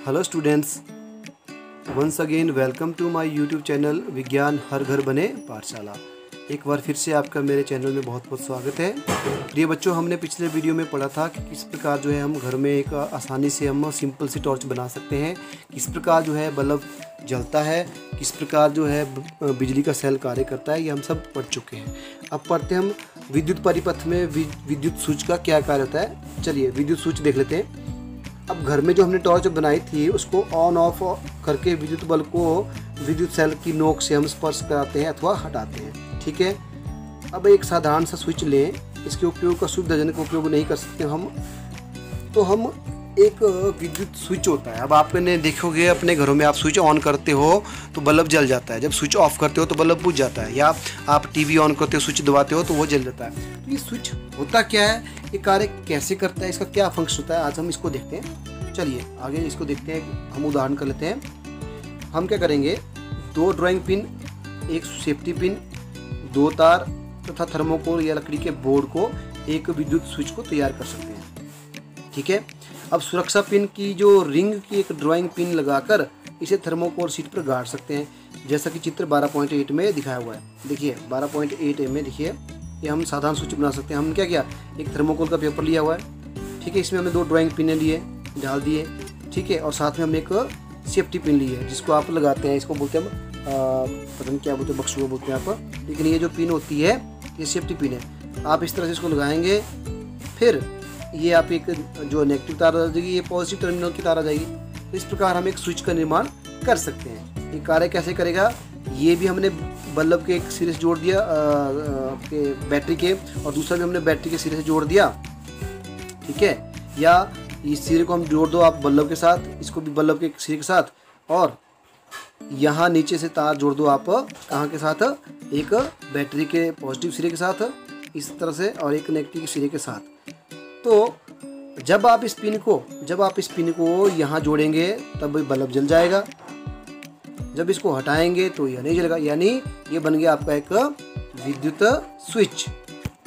Hello students, once again welcome to my YouTube channel Vigyan Har घर बने पाठशाला। एक बार फिर से आपका मेरे चैनल में बहुत बहुत स्वागत है। प्रिय बच्चों, हमने पिछले वीडियो में पढ़ा था कि किस प्रकार जो है हम घर में एक आसानी से हम सिंपल सी टॉर्च बना सकते हैं, किस प्रकार जो है बल्ब जलता है, किस प्रकार जो है बिजली का सेल कार्य करता है, ये हम सब पढ़ चुके हैं। अब पढ़ते हम विद्युत परिपथ में विद्युत स्विच का क्या कार्य होता है। चलिए विद्युत स्विच देख लेते हैं। अब घर में जो हमने टॉर्च बनाई थी उसको ऑन ऑफ करके विद्युत बल्ब को विद्युत सेल की नोक से हम स्पर्श कराते हैं अथवा हटाते हैं। ठीक है। अब एक साधारण सा स्विच लें। इसके उपयोग का सुविधाजनक उपयोग नहीं कर सकते हम एक विद्युत स्विच होता है। अब आपने देखोगे अपने घरों में आप स्विच ऑन करते हो तो बल्ब जल जाता है, जब स्विच ऑफ करते हो तो बल्ब बुझ जाता है, या आप टीवी ऑन करते हो स्विच दबाते हो तो वो जल जाता है। तो ये स्विच होता क्या है, ये कार्य कैसे करता है, इसका क्या फंक्शन होता है, आज हम इसको देखते हैं। चलिए आगे इसको देखते हैं। हम उदाहरण कर लेते हैं। हम क्या करेंगे, 2 ड्राइंग पिन, एक सेफ्टी पिन, 2 तार तथा थर्मोकोल या लकड़ी के बोर्ड को एक विद्युत स्विच को तैयार कर सकते हैं। ठीक है। अब सुरक्षा पिन की जो रिंग की एक ड्राइंग पिन लगाकर इसे थर्मोकोल शीट पर गाड़ सकते हैं, जैसा कि चित्र 12.8 में दिखाया हुआ है। देखिए 12.8 में देखिए ये हम साधारण स्विच बना सकते हैं। हमने क्या किया, एक थर्मोकोल का पेपर लिया हुआ है। ठीक है। इसमें हमने 2 ड्राइंग पिनें लिए, डाल दिए। ठीक है। और साथ में हमने एक सेफ्टी पिन ली है जिसको आप लगाते हैं, इसको बोलते हैं पता नहीं क्या बोलते हैं, बक्सुआ बोलते हैं आप, लेकिन ये जो पिन होती है ये सेफ्टी पिन है। आप इस तरह से इसको लगाएंगे, फिर ये आप एक जो नेगेटिव तार आ जाएगी, ये पॉजिटिव टर्मिनल की तार आ जाएगी। तो इस प्रकार हम एक स्विच का निर्माण कर सकते हैं। ये कार्य कैसे करेगा, ये भी हमने बल्ब के एक सिरे से जोड़ दिया आपके बैटरी के, और दूसरा भी हमने बैटरी के सिरे से जोड़ दिया। ठीक है। या इस सिरे को हम जोड़ दो आप बल्ब के साथ, इसको भी बल्ब के सिरे के साथ, और यहाँ नीचे से तार जोड़ दो आप कहाँ के साथ, एक बैटरी के पॉजिटिव सिरे के साथ इस तरह से, और एक नेगेटिव सिरे के साथ। तो जब आप इस पिन को यहाँ जोड़ेंगे तब बल्ब जल जाएगा, जब इसको हटाएंगे तो यह नहीं जलेगा, यानी ये बन गया आपका एक विद्युत स्विच।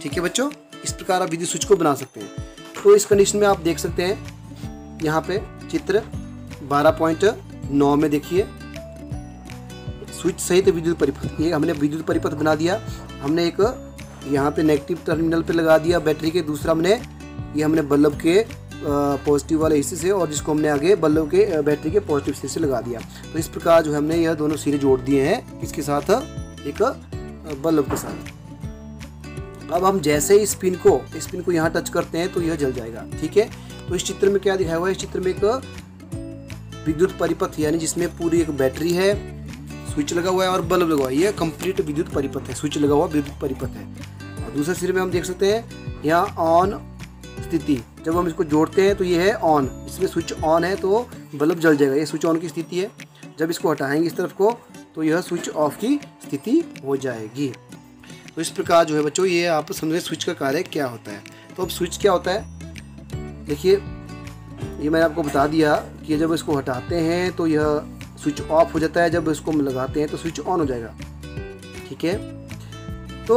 ठीक है बच्चों, इस प्रकार आप विद्युत स्विच को बना सकते हैं। तो इस कंडीशन में आप देख सकते हैं यहाँ पे चित्र 12.9 में देखिए, स्विच सहित विद्युत परिपथ। ये हमने विद्युत परिपथ बना दिया। हमने एक यहाँ पे नेगेटिव टर्मिनल पे लगा दिया बैटरी के, दूसरा हमने बल्ब के पॉजिटिव वाले हिस्से से, और जिसको हमने आगे बल्ब के बैटरी के पॉजिटिव हिस्से से लगा दिया। तो इस प्रकार जो हमने यह दोनों सिरे जोड़ दिए हैं, इसके साथ एक बल्ब के साथ। अब हम जैसे इस पिन को यहाँ टच करते हैं तो यह जल जाएगा। ठीक है। तो इस चित्र में क्या दिखाया हुआ है, इस चित्र में एक विद्युत परिपथ, यानी जिसमें पूरी एक बैटरी है, स्विच लगा हुआ है और बल्ब लगा हुआ है। यह कंप्लीट विद्युत परिपथ है, स्विच लगा हुआ विद्युत परिपथ है। और दूसरे सिरे में हम देख सकते हैं यहाँ ऑन स्थिति, जब हम इसको जोड़ते हैं तो ये है ऑन, इसमें स्विच ऑन है तो बल्ब जल जाएगा, ये स्विच ऑन की स्थिति है। जब इसको हटाएंगे इस तरफ को तो यह स्विच ऑफ की स्थिति हो जाएगी। तो इस प्रकार जो है बच्चों, ये आप समझे स्विच का कार्य क्या होता है। तो अब स्विच क्या होता है, देखिए ये मैंने आपको बता दिया कि जब इसको हटाते हैं तो यह स्विच ऑफ हो जाता है, जब इसको हम लगाते हैं तो स्विच ऑन हो जाएगा। ठीक है। तो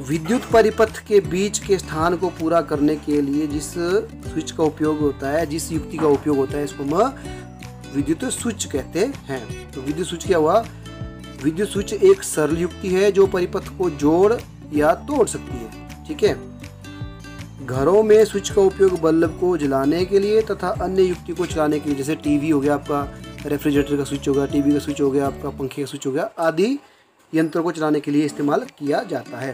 विद्युत परिपथ के बीच के स्थान को पूरा करने के लिए जिस स्विच का उपयोग होता है, जिस युक्ति का उपयोग होता है, इसको हम विद्युत स्विच कहते हैं। तो विद्युत स्विच क्या हुआ, विद्युत स्विच एक सरल युक्ति है जो परिपथ को जोड़ या तोड़ सकती है। ठीक है। घरों में स्विच का उपयोग बल्ब को जलाने के लिए तथा अन्य युक्ति को चलाने के लिए, जैसे टीवी हो गया आपका, रेफ्रिजरेटर का स्विच हो गया, टीवी का स्विच हो गया आपका, पंखे का स्विच हो गया, आदि यंत्रों को चलाने के लिए इस्तेमाल किया जाता है।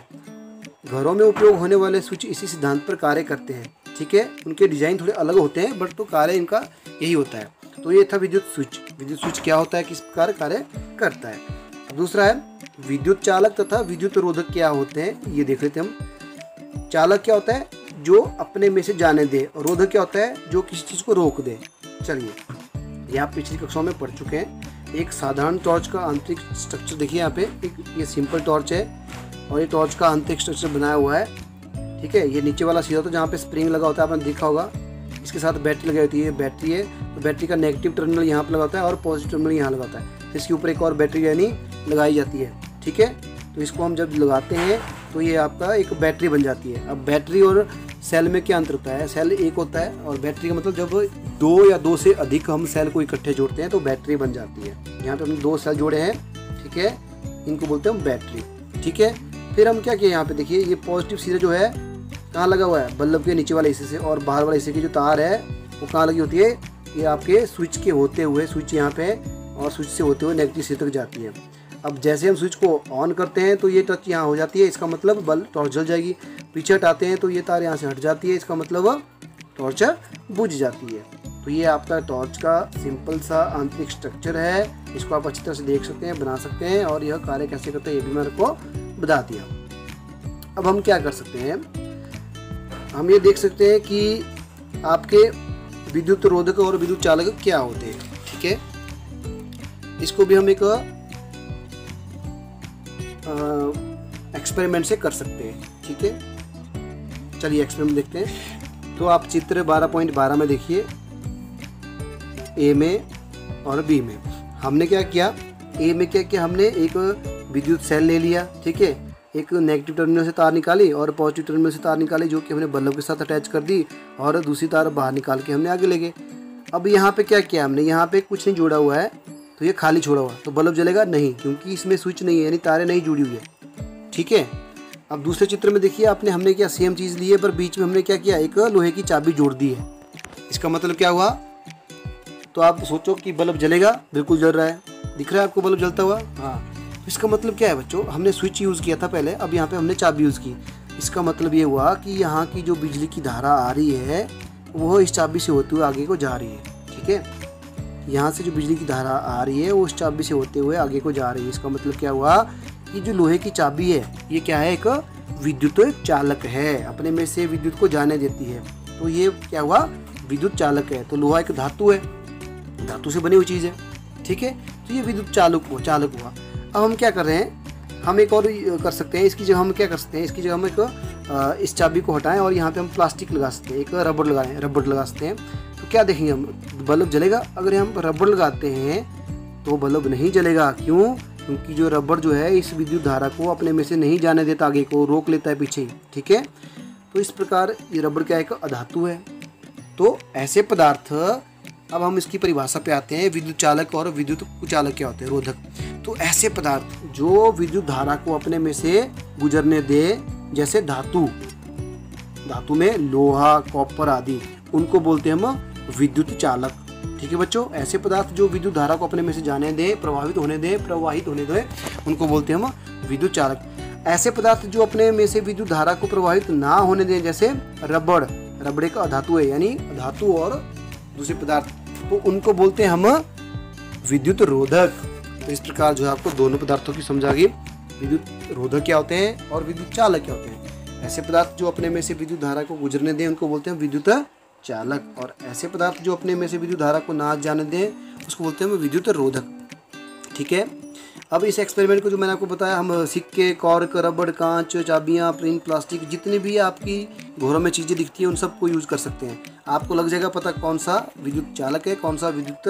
घरों में उपयोग होने वाले स्विच इसी सिद्धांत पर कार्य करते हैं। ठीक है। उनके डिजाइन थोड़े अलग होते हैं, बट तो कार्य इनका यही होता है। तो ये था विद्युत स्विच। विद्युत स्विच क्या होता है, किस प्रकार कार्य करता है। दूसरा है विद्युत चालक तथा विद्युत रोधक क्या होते हैं, ये देख लेते हैं हम। चालक क्या होता है, जो अपने में से जाने दे, और रोधक क्या होता है, जो किसी चीज़ को रोक दे। चलिए ये आप पिछली कक्षाओं में पढ़ चुके हैं। एक साधारण टॉर्च का आंतरिक स्ट्रक्चर देखिए यहाँ पे, एक ये सिंपल टॉर्च है और ये टॉर्च का आंतरिक स्ट्रक्चर बनाया हुआ है। ठीक है। ये नीचे वाला सीधा होता है जहाँ पे स्प्रिंग लगा होता है, आपने देखा होगा। इसके साथ बैटरी लगी होती है, बैटरी है तो बैटरी का नेगेटिव टर्मिनल यहाँ पर लगा होता है और पॉजिटिव टर्मिनल यहाँ लगा होता है। इसके ऊपर एक और बैटरी यानी लगाई जाती है। ठीक है। तो इसको हम जब लगाते हैं तो ये आपका एक बैटरी बन जाती है। अब बैटरी और सेल में क्या अंतर होता है, सेल एक होता है और बैटरी का मतलब जब 2 या 2 से अधिक हम सेल को इकट्ठे जोड़ते हैं तो बैटरी बन जाती है। यहाँ पे हमने 2 सेल जोड़े हैं, ठीक है, इनको बोलते हैं हम बैटरी, ठीक है। फिर हम क्या किए, यहाँ पे देखिए ये पॉजिटिव सिरा जो है कहाँ लगा हुआ है, बल्ब के नीचे वाले हिस्से से, और बाहर वाले हिस्से की जो तार है वो कहाँ लगी होती है, ये आपके स्विच के होते हुए, स्विच यहाँ पे और स्विच से होते हुए नेगेटिव सिरे तक जाती है। अब जैसे हम स्विच को ऑन करते हैं तो ये टच यहाँ हो जाती है, इसका मतलब बल्ब टॉर्च जल जाएगी। पीछे हटाते हैं तो ये तार यहाँ से हट जाती है, इसका मतलब टॉर्च बुझ जाती है। तो ये आपका टॉर्च का सिंपल सा आंतरिक स्ट्रक्चर है, इसको आप अच्छी तरह से देख सकते हैं, बना सकते हैं, और यह कार्य कैसे करता है ये भी मैंने आपको बता दिया। अब हम क्या कर सकते हैं, हम ये देख सकते हैं कि आपके विद्युत रोधक और विद्युत चालक क्या होते हैं, ठीक है। इसको भी हम एक एक्सपेरिमेंट से कर सकते हैं, ठीक है। चलिए एक्सपेरिमेंट देखते हैं। तो आप चित्र 12.12 में देखिए, ए में और बी में हमने क्या किया, ए में क्या किया, हमने एक विद्युत सेल ले लिया, ठीक है, एक नेगेटिव टर्मिनल से तार निकाली और पॉजिटिव टर्मिनल से तार निकाली जो कि हमने बल्ब के साथ अटैच कर दी, और दूसरी तार बाहर निकाल के हमने आगे ले गए। अब यहाँ पे क्या किया हमने, यहाँ पे कुछ नहीं जोड़ा हुआ है तो ये खाली छोड़ा हुआ, तो बल्ब जलेगा नहीं, क्योंकि इसमें स्विच नहीं है, यानी तारें नहीं जुड़ी हुई है, ठीक है। अब दूसरे चित्र में देखिए हमने क्या सेम चीज़ ली है, पर बीच में हमने क्या किया, एक लोहे की चाबी जोड़ दी है। इसका मतलब क्या हुआ, तो आप सोचो कि बल्ब जलेगा, बिल्कुल जल रहा है, दिख रहा है आपको बल्ब जलता हुआ, हाँ। तो इसका मतलब क्या है बच्चों, हमने स्विच यूज़ किया था पहले, अब यहाँ पे हमने चाबी यूज़ की। इसका मतलब ये हुआ कि यहाँ की जो बिजली की धारा आ रही है वो इस चाबी से होते हुए आगे को जा रही है, ठीक है। यहाँ से जो बिजली की धारा आ रही है वो उस चाबी से होते हुए आगे को जा रही है। इसका मतलब क्या हुआ कि जो लोहे की चाबी है ये क्या है, एक विद्युत चालक है, अपने में से विद्युत को जाने देती है, तो ये क्या हुआ, विद्युत चालक है। तो लोहा एक धातु है, धातु से बनी हुई चीज़ है, ठीक है, तो ये विद्युत चालक हुआ। अब हम क्या कर रहे हैं, हम एक और कर सकते हैं, इसकी जगह हम क्या कर सकते हैं, इसकी जगह हम एक इस चाबी को हटाएं और यहाँ पे हम प्लास्टिक लगा सकते हैं, एक रबड़ लगा सकते हैं। तो क्या देखेंगे हम, बल्ब जलेगा। अगर हम रबड़ लगाते हैं तो बल्ब नहीं जलेगा, क्यों, क्योंकि जो रबड़ जो है इस विद्युत धारा को अपने में से नहीं जाने देता, आगे को रोक लेता है पीछे ही, ठीक है। तो इस प्रकार ये रबड़ क्या एक अधातु है। तो ऐसे पदार्थ, अब हम इसकी परिभाषा पे आते हैं, विद्युत चालक और विद्युत कुचालक क्या होते हैं, रोधक। तो ऐसे पदार्थ जो विद्युत धारा को अपने में से गुजरने दे, जैसे धातु में लोहा, कॉपर आदि, उनको बोलते हैं हम विद्युत चालक, ठीक है बच्चों। ऐसे पदार्थ जो विद्युत धारा को अपने में से जाने दे, प्रवाहित होने दे, उनको बोलते हैं हम विद्युत चालक। ऐसे पदार्थ जो अपने में से विद्युत धारा को प्रवाहित ना होने दें, जैसे रबड़ एक अधातु है, यानी धातु और दूसरे पदार्थ, तो उनको बोलते हैं हम विद्युत रोधक। तो इस प्रकार जो है आपको दोनों पदार्थों की समझ आ गई, विद्युत रोधक क्या होते हैं और विद्युत चालक क्या होते हैं। ऐसे पदार्थ जो अपने में से विद्युत धारा को गुजरने दें उनको बोलते हैं विद्युत चालक, और ऐसे पदार्थ जो अपने में से विद्युत धारा को ना जाने दें उसको बोलते हैं विद्युत रोधक, ठीक है। अब इस एक्सपेरिमेंट को जो मैंने आपको बताया, हम सिक्के, कॉर्क, रबड़, कांच, चाबियाँ, प्रिंट, प्लास्टिक, जितनी भी आपकी घरों में चीज़ें दिखती हैं उन सबको यूज़ कर सकते हैं। आपको लग जाएगा पता कौन सा विद्युत चालक है, कौन सा विद्युत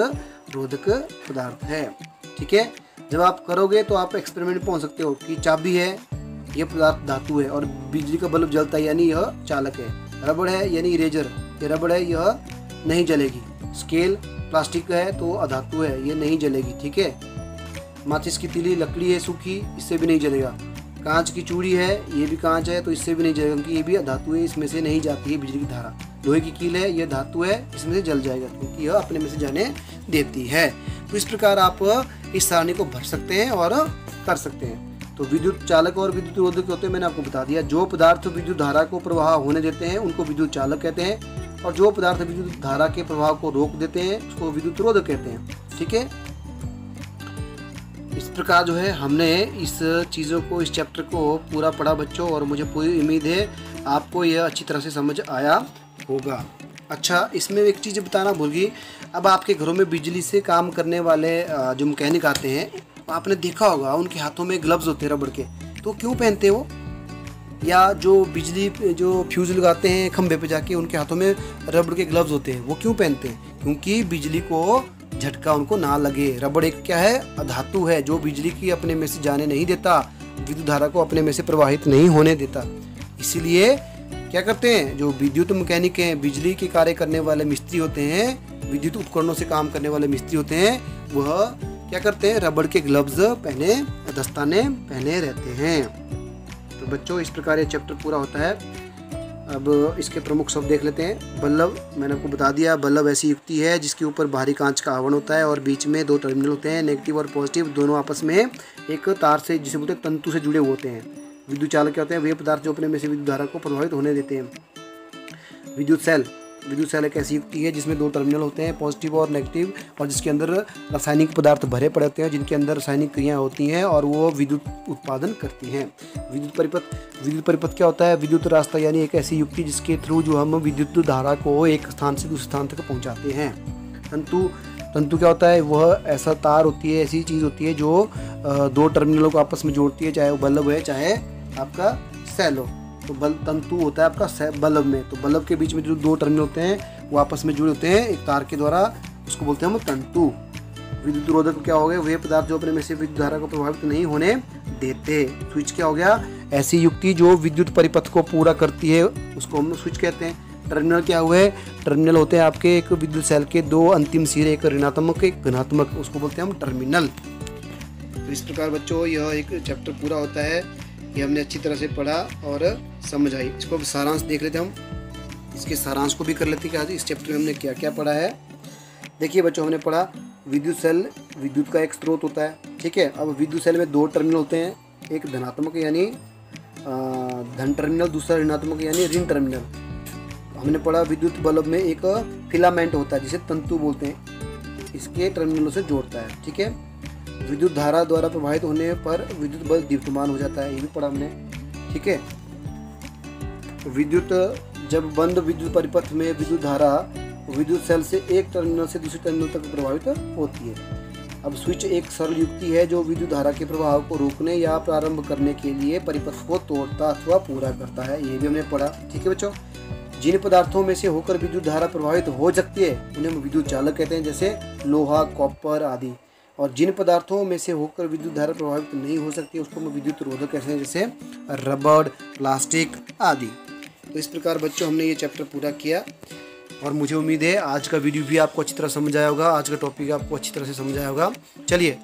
रोधक पदार्थ है, ठीक है। जब आप करोगे तो आप एक्सपेरिमेंट में पहुँच सकते हो कि चाबी है, यह पदार्थ धातु है और बिजली का बल्ब जलता है, यानी यह चालक है। रबड़ है यानी इरेजर, ये रबड़ है, यह नहीं जलेगी। स्केल प्लास्टिक है तो अधातु है, ये नहीं जलेगी, ठीक है। माचिस की तीली लकड़ी है सूखी, इससे भी नहीं जलेगा। कांच की चूड़ी है, ये भी कांच है तो इससे भी नहीं जलेगा, क्योंकि ये भी धातु है, इसमें से नहीं जाती है बिजली की धारा। लोहे की कील है, यह धातु है, इसमें से जल जाएगा क्योंकि यह अपने में से जाने देती है। तो इस प्रकार आप इस सारणी को भर सकते हैं और कर सकते हैं। तो विद्युत चालक और विद्युत रोधक होते हैं, मैंने आपको बता दिया। जो पदार्थ विद्युत धारा को प्रवाह होने देते हैं उनको विद्युत चालक कहते हैं, और जो पदार्थ विद्युत धारा के प्रवाह को रोक देते हैं उसको विद्युत रोधक कहते हैं, ठीक है। इस प्रकार जो है हमने इस चीज़ों को, इस चैप्टर को पूरा पढ़ा बच्चों, और मुझे पूरी उम्मीद है आपको यह अच्छी तरह से समझ आया होगा। अच्छा, इसमें एक चीज़ बताना भूल गई, अब आपके घरों में बिजली से काम करने वाले जो मैकेनिक आते हैं, आपने देखा होगा उनके हाथों में ग्लव्स होते हैं रबड़ के, तो क्यों पहनते हैं वो? या जो बिजली जो फ्यूज लगाते हैं खंभे पे जाके, उनके हाथों में रबड़ के ग्लव्स होते हैं, वो क्यों पहनते हैं? क्योंकि बिजली को झटका उनको ना लगे। रबड़ एक क्या है, अधातु है, जो बिजली की अपने में से जाने नहीं देता, विद्युत धारा को अपने में से प्रवाहित नहीं होने देता। इसीलिए क्या करते हैं, जो विद्युत मैकेनिक हैं, बिजली के कार्य करने वाले मिस्त्री होते हैं, विद्युत उपकरणों से काम करने वाले मिस्त्री होते हैं, वह क्या करते हैं, रबड़ के ग्लव्स पहने, दस्ताने पहने रहते हैं। तो बच्चों इस प्रकार ये चैप्टर पूरा होता है। अब इसके प्रमुख शब्द देख लेते हैं। बल्ब, मैंने आपको बता दिया, बल्ब ऐसी युक्ति है जिसके ऊपर बाहरी कांच का आवरण होता है और बीच में 2 टर्मिनल होते हैं, नेगेटिव और पॉजिटिव, दोनों आपस में एक तार से, जिसे बोलते हैं तंतु से जुड़े हुए होते हैं। विद्युत चालक क्या होते हैं, वे पदार्थ जो अपने में से विद्युत धारा को प्रभावित होने देते हैं। विद्युत सेल एक ऐसी युक्ति है जिसमें 2 टर्मिनल होते हैं, पॉजिटिव और नेगेटिव, और जिसके अंदर रासायनिक पदार्थ भरे पड़े होते हैं, जिनके अंदर रासायनिक क्रियाएं होती हैं और वो विद्युत उत्पादन करती हैं। विद्युत परिपथ क्या होता है, विद्युत रास्ता, यानी एक ऐसी युक्ति जिसके थ्रू जो हम विद्युत धारा को एक स्थान से दूसरे स्थान तक पहुंचाते हैं। तंतु क्या होता है, वह ऐसा तार होती है, ऐसी चीज़ होती है जो 2 टर्मिनलों को आपस में जोड़ती है, चाहे वो बल्ब है चाहे आपका सेल हो। तो तंतु होता है आपका बल्ब में, तो बल्ब के बीच में जो 2 टर्मिनल होते हैं वो आपस में जुड़े होते हैं एक तार के द्वारा, उसको बोलते हैं हम तंतु। विद्युत रोधक क्या हो गए, वे पदार्थ जो अपने में से विद्युत धारा को प्रभावित नहीं होने देते। स्विच क्या हो गया, ऐसी युक्ति जो विद्युत परिपथ को पूरा करती है, उसको हम स्विच कहते हैं। टर्मिनल क्या हुए, टर्मिनल होते हैं आपके एक विद्युत सेल के 2 अंतिम सिरे, एक ऋणात्मक एक धनात्मक, उसको बोलते हैं हम टर्मिनल। तो इस प्रकार बच्चों यह एक चैप्टर पूरा होता है। ये हमने अच्छी तरह से पढ़ा और समझ आई। इसको सारांश देख लेते हैं हम, इसके सारांश को भी कर लेते हैं कि आज इस चैप्टर में हमने क्या क्या पढ़ा है। देखिए बच्चों, हमने पढ़ा विद्युत सेल विद्युत का एक स्रोत होता है, ठीक है। अब विद्युत सेल में 2 टर्मिनल होते हैं, एक धनात्मक यानी धन टर्मिनल, दूसरा ऋणात्मक यानी ऋण टर्मिनल। हमने पढ़ा विद्युत बल्ब में एक फिलामेंट होता है जिसे तंतु बोलते हैं, इसके टर्मिनलों से जोड़ता है, ठीक है। विद्युत धारा द्वारा प्रभावित होने पर विद्युत बल दीप्तमान हो जाता है, ये भी पढ़ा हमने, ठीक है। जब बंद विद्युत परिपथ में विद्युत धारा विद्युत सेल से एक टर्मिनल से दूसरे टर्मिनल तक प्रभावित होती है। अब स्विच एक सरल युक्ति है जो विद्युत धारा के प्रभाव को रोकने या प्रारंभ करने के लिए परिपथ को तोड़ता अथवा पूरा करता है, ये भी हमने पढ़ा, ठीक है बच्चों। जिन पदार्थों में से होकर विद्युत धारा प्रभावित हो सकती है उन्हें हम विद्युत चालक कहते हैं, जैसे लोहा, कॉपर आदि। और जिन पदार्थों में से होकर विद्युत धारा प्रभावित नहीं हो सकती उसको हम विद्युत रोधक कहते हैं, जैसे रबड़, प्लास्टिक आदि। तो इस प्रकार बच्चों हमने ये चैप्टर पूरा किया और मुझे उम्मीद है आज का वीडियो भी आपको अच्छी तरह समझ आया होगा, आज का टॉपिक आपको अच्छी तरह से समझ आया होगा। चलिए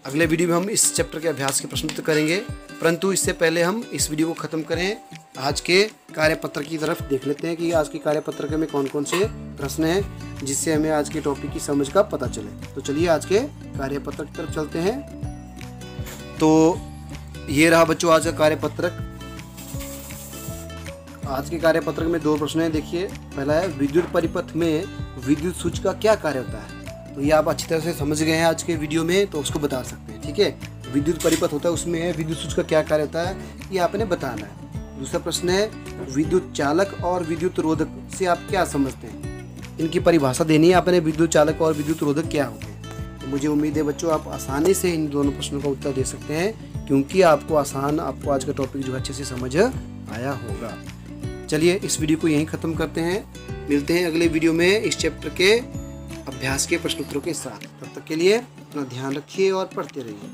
अगले वीडियो में हम इस चैप्टर के अभ्यास के प्रश्न उत्तर करेंगे, परंतु इससे पहले हम इस वीडियो को ख़त्म करें, आज के कार्यपत्र की तरफ देख लेते हैं कि आज के कार्यपत्र में कौन कौन से प्रश्न हैं जिससे हमें आज के टॉपिक की समझ का पता चले। तो चलिए आज के कार्यपत्र की तरफ चलते हैं। तो ये रहा बच्चों आज का कार्यपत्र। आज के कार्यपत्र में 2 प्रश्न हैं। देखिए पहला है विद्युत परिपथ में विद्युत स्विच का क्या कार्य होता है। तो ये आप अच्छी तरह से समझ गए हैं आज के वीडियो में, तो उसको बता सकते हैं, ठीक है। विद्युत परिपथ होता है, उसमें विद्युत स्विच का क्या कार्य होता है ये आपने बताना है। दूसरा प्रश्न है विद्युत चालक और विद्युत रोधक से आप क्या समझते हैं, इनकी परिभाषा देनी है आपने, विद्युत चालक और विद्युत रोधक क्या होते हैं। तो मुझे उम्मीद है बच्चों आप आसानी से इन दोनों प्रश्नों का उत्तर दे सकते हैं, क्योंकि आपको आज का टॉपिक जो अच्छे से समझ आया होगा। चलिए इस वीडियो को यहीं ख़त्म करते हैं, मिलते हैं अगले वीडियो में इस चैप्टर के अभ्यास के प्रश्नोत्तरों के साथ। तब तक के लिए अपना ध्यान रखिए और पढ़ते रहिए।